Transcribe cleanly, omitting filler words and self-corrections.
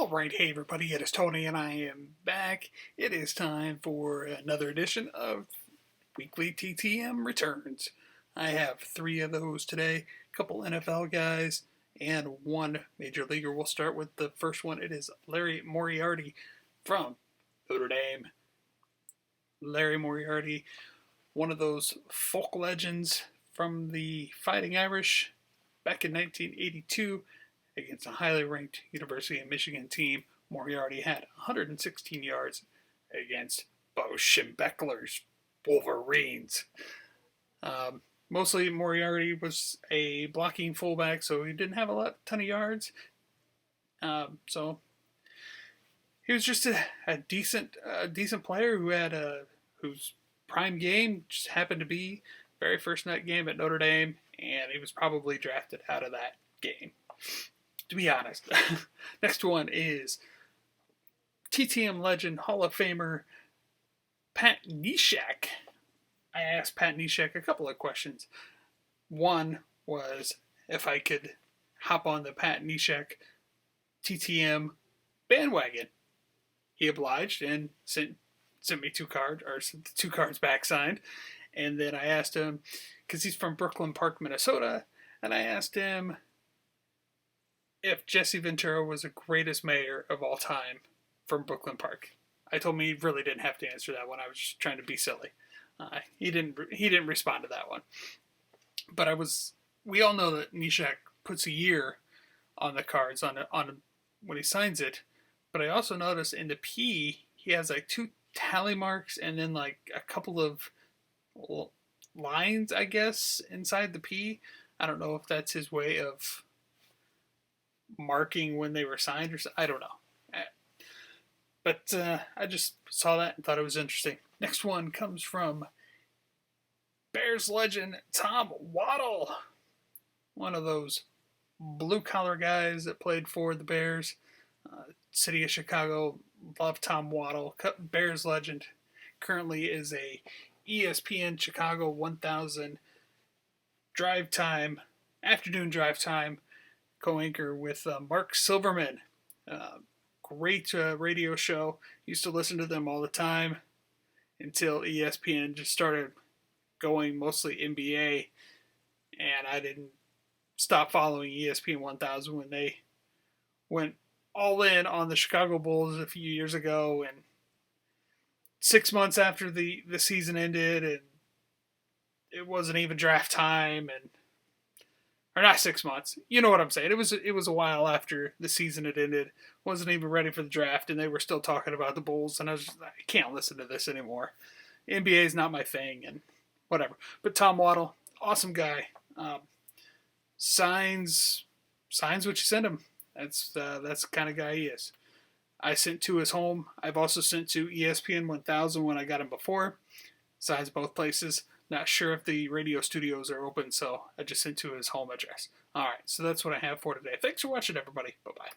Alright, hey everybody, it is Tony and I am back. It is time for another edition of Weekly TTM Returns. I have 3 of those today, a couple NFL guys, and 1 Major Leaguer. We'll start with the first one. It is Larry Moriarty from Notre Dame. Larry Moriarty, one of those folk legends from the Fighting Irish back in 1982. Against a highly ranked University of Michigan team, Moriarty had 116 yards against Bo Schembechler's Wolverines. Mostly Moriarty was a blocking fullback, so he didn't have a ton of yards. So he was just a decent player whose prime game just happened to be very first night game at Notre Dame, and he was probably drafted out of that game, to be honest. Next one is TTM legend, Hall of Famer, Pat Neshek. I asked Pat Neshek a couple of questions. One was if I could hop on the Pat Neshek TTM bandwagon. He obliged and sent me 2 cards, or sent the 2 cards back signed. And then I asked him, because he's from Brooklyn Park, Minnesota, and I asked him if Jesse Ventura was the greatest mayor of all time from Brooklyn Park. I told him he really didn't have to answer that one. I was just trying to be silly. He didn't respond to that one. But we all know that Neshek puts a year on the cards on when he signs it. But I also noticed in the P he has like 2 tally marks and then like a couple of lines, I guess, inside the P. I don't know if that's his way of marking when they were signed, or I don't know. But I just saw that and thought it was interesting. Next one comes from Bears legend Tom Waddle, one of those blue-collar guys that played for the Bears. City of Chicago, love Tom Waddle. Bears legend, currently is a ESPN Chicago 1000 afternoon drive time co-anchor with Mark Silverman. Great radio show. Used to listen to them all the time until ESPN just started going mostly NBA, and I didn't stop following ESPN 1000 when they went all in on the Chicago Bulls a few years ago, and 6 months after the season ended, and it wasn't even draft time, or not 6 months. You know what I'm saying. It was a while after the season had ended. Wasn't even ready for the draft, and they were still talking about the Bulls, and I can't listen to this anymore. NBA is not my thing, and whatever. But Tom Waddle, awesome guy. Signs what you send him. That's the kind of guy he is. I sent to his home. I've also sent to ESPN 1000 when I got him before. Signs both places. Not sure if the radio studios are open, so I just sent to his home address. Alright, so that's what I have for today. Thanks for watching, everybody. Bye-bye.